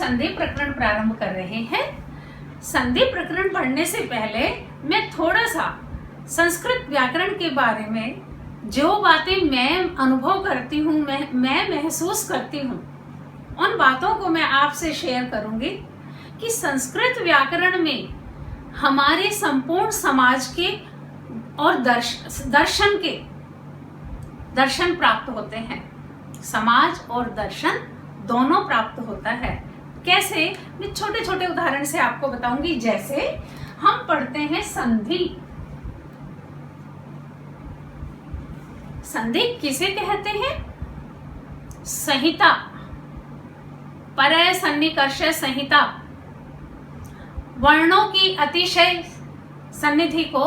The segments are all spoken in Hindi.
संधि प्रकरण प्रारंभ कर रहे हैं। संधि प्रकरण पढ़ने से पहले मैं थोड़ा सा संस्कृत व्याकरण के बारे में जो बातें मैं अनुभव करती हूँ, मैं महसूस करती हूँ, उन बातों को मैं आपसे शेयर करूंगी कि संस्कृत व्याकरण में हमारे संपूर्ण समाज के और दर्शन प्राप्त होते हैं। समाज और दर्शन दोनों प्राप्त होता है। कैसे? मैं छोटे छोटे उदाहरण से आपको बताऊंगी। जैसे हम पढ़ते हैं संधि। संधि किसे कहते हैं? संहिता, परः सन्निकर्ष संहिता, वर्णों की अतिशय सन्निधि को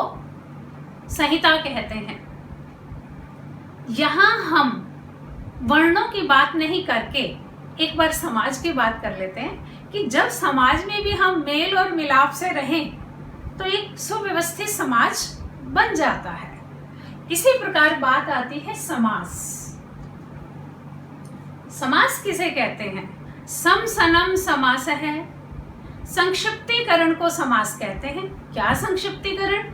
संहिता कहते हैं। यहां हम वर्णों की बात नहीं करके एक बार समाज की बात कर लेते हैं कि जब समाज में भी हम मेल और मिलाप से रहें तो एक सुव्यवस्थित समाज बन जाता है। इसी प्रकार बात आती है समास। समास किसे कहते हैं? सम सनम समास है। संक्षिप्तीकरण को समास कहते हैं। क्या संक्षिप्तीकरण?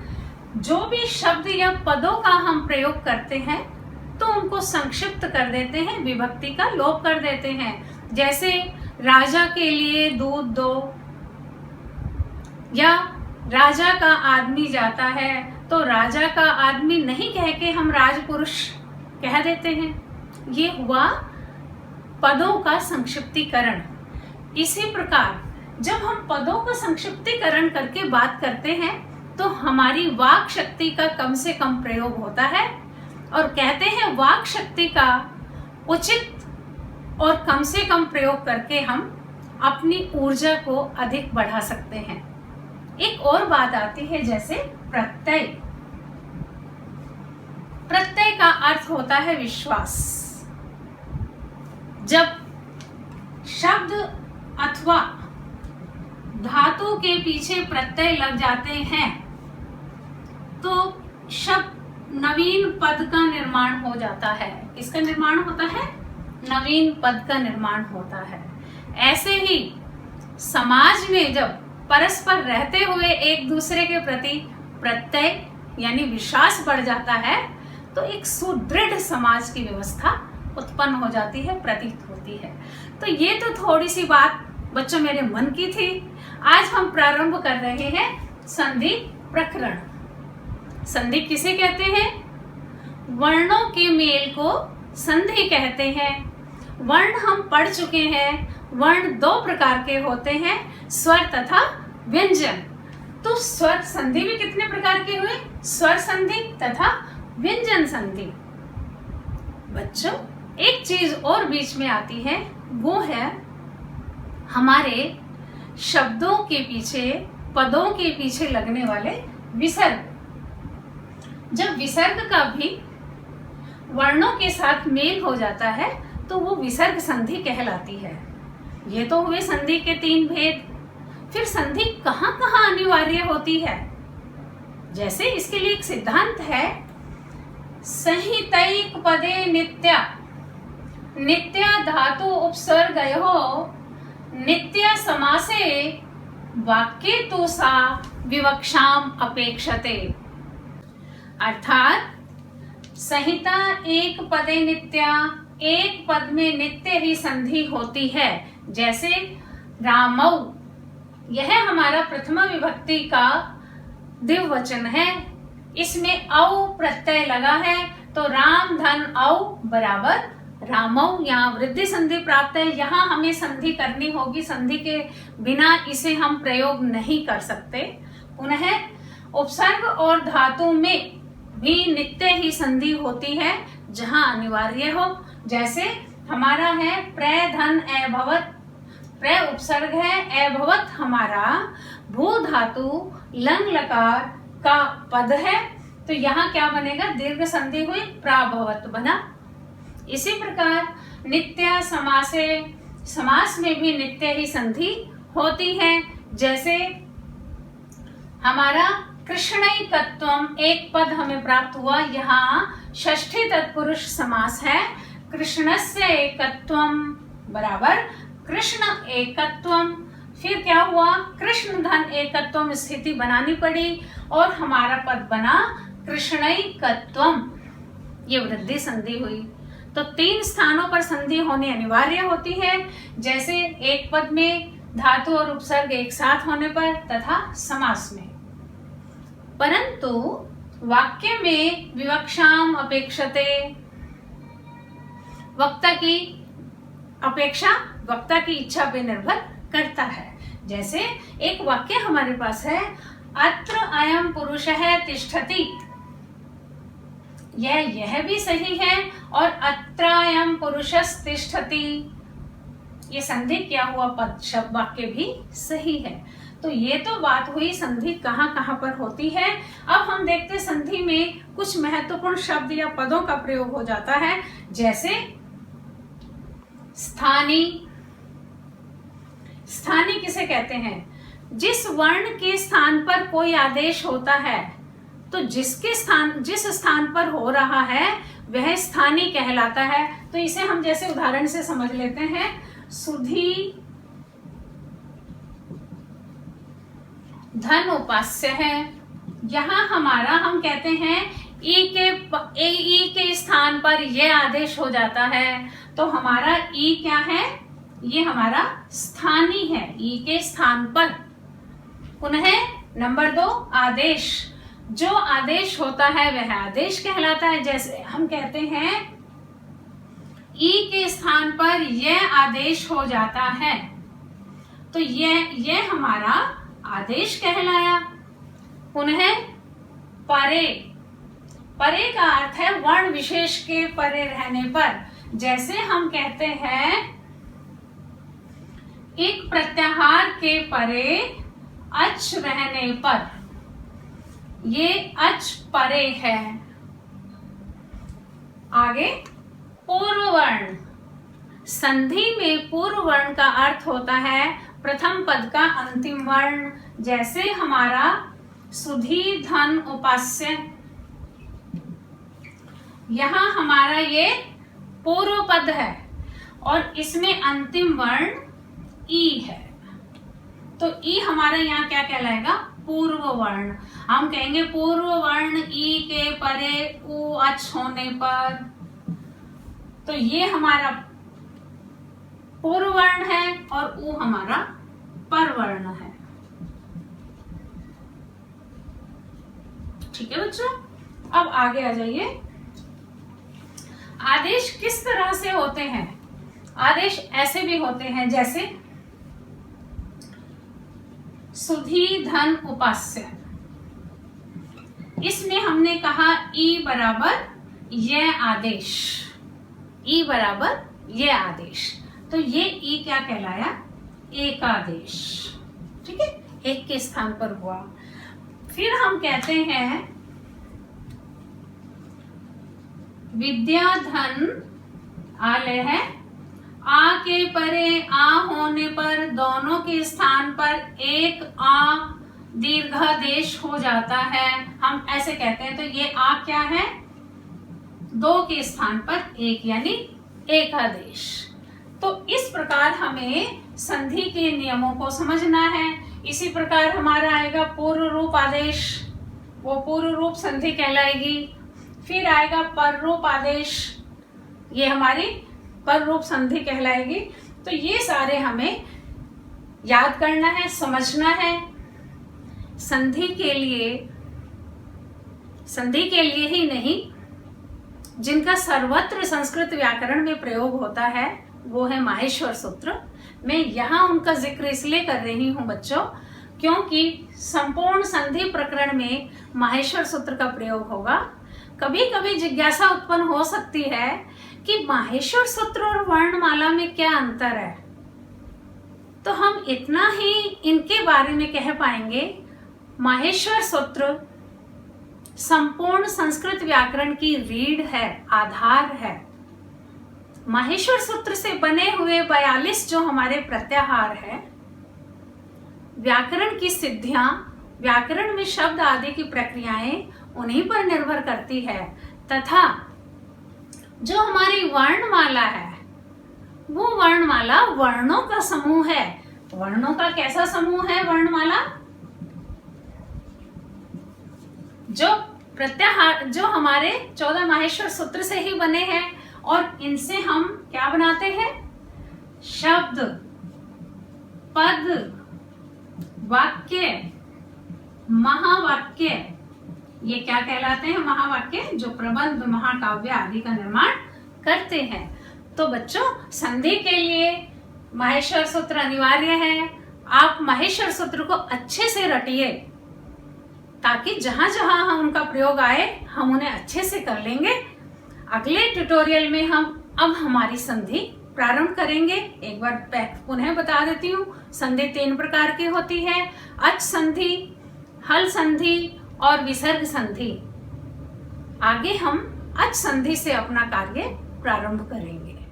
जो भी शब्द या पदों का हम प्रयोग करते हैं तो उनको संक्षिप्त कर देते हैं, विभक्ति का लोप कर देते हैं। जैसे राजा के लिए दूध दो, या राजा का आदमी जाता है तो राजा का आदमी नहीं कह के हम राजपुरुष कह देते हैं। ये हुआ पदों का संक्षिप्तीकरण। इसी प्रकार जब हम पदों का संक्षिप्तीकरण करके बात करते हैं तो हमारी वाक शक्ति का कम से कम प्रयोग होता है, और कहते हैं वाक शक्ति का उचित और कम से कम प्रयोग करके हम अपनी ऊर्जा को अधिक बढ़ा सकते हैं। एक और बात आती है जैसे प्रत्यय। प्रत्यय का अर्थ होता है विश्वास। जब शब्द अथवा धातु के पीछे प्रत्यय लग जाते हैं तो शब्द नवीन पद का निर्माण हो जाता है। किसका निर्माण होता है? नवीन पद का निर्माण होता है। ऐसे ही समाज में जब परस्पर रहते हुए एक दूसरे के प्रति प्रत्यय यानी विश्वास बढ़ जाता है तो एक सुदृढ़ समाज की व्यवस्था उत्पन्न हो जाती है, प्रतीत होती है। तो ये तो थोड़ी सी बात बच्चों मेरे मन की थी। आज हम प्रारंभ कर रहे हैं संधि प्रकरण। संधि किसे कहते हैं? वर्णों के मेल को संधि कहते हैं। वर्ण हम पढ़ चुके हैं। वर्ण दो प्रकार के होते हैं, स्वर तथा व्यंजन। तो स्वर संधि भी कितने प्रकार के हुए? स्वर संधि तथा व्यंजन संधि। बच्चों एक चीज और बीच में आती है, वो है हमारे शब्दों के पीछे, पदों के पीछे लगने वाले विसर्ग। जब विसर्ग का भी वर्णों के साथ मेल हो जाता है तो वो विसर्ग संधि कहलाती है। ये तो हुए संधि के तीन भेद। फिर संधि कहाँ कहाँ अनिवार्य होती है? जैसे इसके लिए एक सिद्धांत है, संहितैक पदे नित्या, नित्या धातु उपसर्गयोः नित्य समासे वाक्ये तु सा विवक्षाम अपेक्षते। अर्थात संहिता एक पदे नित्या, एक पद में नित्य ही संधि होती है। जैसे रामौ, यह हमारा प्रथमा विभक्ति का द्विवचन है। इसमें औ प्रत्यय लगा है तो राम धन औ बराबर रामौ। यहाँ वृद्धि संधि प्राप्त है। यहाँ हमें संधि करनी होगी, संधि के बिना इसे हम प्रयोग नहीं कर सकते। पुनः उपसर्ग और धातु में भी नित्य ही संधि होती है जहां अनिवार्य हो। जैसे हमारा है प्र धन एभवत, प्र उपसर्ग है, एभवत हमारा भू धातु लंग लकार का पद है, तो यहाँ क्या बनेगा? दीर्घ संधि हुई, प्राभवत बना। इसी प्रकार नित्य समासे, समास में भी नित्य ही संधि होती है। जैसे हमारा कृष्णैकत्वम, एक पद हमें प्राप्त हुआ, यहाँ षष्ठी तत्पुरुष समास है। कृष्णस्य एकत्वम बराबर कृष्ण एकत्वम, फिर क्या हुआ, कृष्ण धन एकत्वम स्थिति बनानी पड़ी और हमारा पद बना कृष्णैकत्वम। ये वृद्धि संधि हुई। तो 3 स्थानों पर संधि होनी अनिवार्य होती है, जैसे एक पद में धातु और उपसर्ग एक साथ होने पर तथा समास में। परंतु वाक्य में विवक्षाम अपेक्षते, वक्ता की अपेक्षा वक्ता की इच्छा पे निर्भर करता है। जैसे एक वाक्य हमारे पास है, अत्र अयम पुरुषः तिष्ठति, यह भी सही है, और अत्र अयम पुरुषः तिष्ठति, ये संधि क्या हुआ, पद शब्द वाक्य भी सही है। तो ये तो बात हुई संधि कहाँ कहाँ पर होती है। अब हम देखते संधि में कुछ महत्वपूर्ण शब्द या पदों का प्रयोग हो जाता है, जैसे स्थानी। स्थानी किसे कहते हैं, जिस वर्ण के स्थान पर कोई आदेश होता है तो जिस स्थान पर हो रहा है वह स्थानी कहलाता है। तो इसे हम जैसे उदाहरण से समझ लेते हैं, सुधी धन उपास्य है। यहाँ हमारा हम कहते हैं ई के स्थान पर यह आदेश हो जाता है, तो हमारा ई क्या है, ये हमारा स्थानी है, ई के स्थान पर। पुनः नंबर 2 आदेश, जो आदेश होता है वह आदेश कहलाता है। जैसे हम कहते हैं ई के स्थान पर यह आदेश हो जाता है, तो यह हमारा आदेश कहलाया। पुनः परे, परे का अर्थ है वर्ण विशेष के परे रहने पर। जैसे हम कहते हैं एक प्रत्याहार के परे अच रहने पर, ये अच परे है। आगे पूर्व वर्ण, संधि में पूर्व वर्ण का अर्थ होता है प्रथम पद का अंतिम वर्ण। जैसे हमारा सुधी धन उपास्य, यहां हमारा ये पूर्व पद है और इसमें अंतिम वर्ण ई है, तो ई हमारा यहाँ क्या कहलाएगा, पूर्व वर्ण। हम कहेंगे पूर्व वर्ण ई के परे उ अच होने पर, तो ये हमारा पूर्व वर्ण है और उ हमारा पर वर्ण है। ठीक है बच्चों, अब आगे आ जाइए। आदेश किस तरह से होते हैं, आदेश ऐसे भी होते हैं जैसे सुधी धन उपास्य, इसमें हमने कहा ई बराबर यह आदेश, ई बराबर यह आदेश, तो ये ई क्या कहलाया, एक आदेश। ठीक है, एक के स्थान पर हुआ। फिर हम कहते हैं विद्या धन आलय है, आ के परे आ होने पर दोनों के स्थान पर एक आ दीर्घादेश हो जाता है, हम ऐसे कहते हैं। तो ये आ क्या है, 2 के स्थान पर एक, यानी एक आदेश। तो इस प्रकार हमें संधि के नियमों को समझना है। इसी प्रकार हमारा आएगा पूर्व रूप आदेश, वो पूर्व रूप संधि कहलाएगी। फिर आएगा पर रूप आदेश, ये हमारी पर रूप संधि कहलाएगी। तो ये सारे हमें याद करना है, समझना है। संधि के लिए ही नहीं, जिनका सर्वत्र संस्कृत व्याकरण में प्रयोग होता है वो है माहेश्वर सूत्र। मैं यहाँ उनका जिक्र इसलिए कर रही हूँ बच्चों, क्योंकि संपूर्ण संधि प्रकरण में माहेश्वर सूत्र का प्रयोग होगा। कभी कभी जिज्ञासा उत्पन्न हो सकती है कि माहेश्वर सूत्र और वर्णमाला में क्या अंतर है, तो हम इतना ही इनके बारे में कह पाएंगे। माहेश्वर सूत्र संपूर्ण संस्कृत व्याकरण की रीढ़ है, आधार है। माहेश्वर सूत्र से बने हुए 42 जो हमारे प्रत्याहार है, व्याकरण की सिद्धियां, व्याकरण में शब्द आदि की प्रक्रियाएं उन्हीं पर निर्भर करती है। तथा जो हमारी वर्णमाला है वो वर्णमाला वर्णों का समूह है। वर्णों का कैसा समूह है वर्णमाला? जो प्रत्याहार, जो हमारे 14 माहेश्वर सूत्र से ही बने हैं, और इनसे हम क्या बनाते हैं? शब्द, पद, वाक्य, महावाक्य। ये क्या कहलाते हैं? महावाक्य, जो प्रबंध, महाकाव्य आदि का निर्माण करते हैं। तो बच्चों, संधि के लिए माहेश्वर सूत्र अनिवार्य है। आप माहेश्वर सूत्र को अच्छे से रटिए, ताकि जहां जहां हम उनका प्रयोग आए हम उन्हें अच्छे से कर लेंगे। अगले ट्यूटोरियल में हम अब हमारी संधि प्रारंभ करेंगे। एक बार पुनः बता देती हूँ, संधि 3 प्रकार की होती है: अच संधि, हल संधि और विसर्ग संधि। आगे हम अच संधि से अपना कार्य प्रारंभ करेंगे।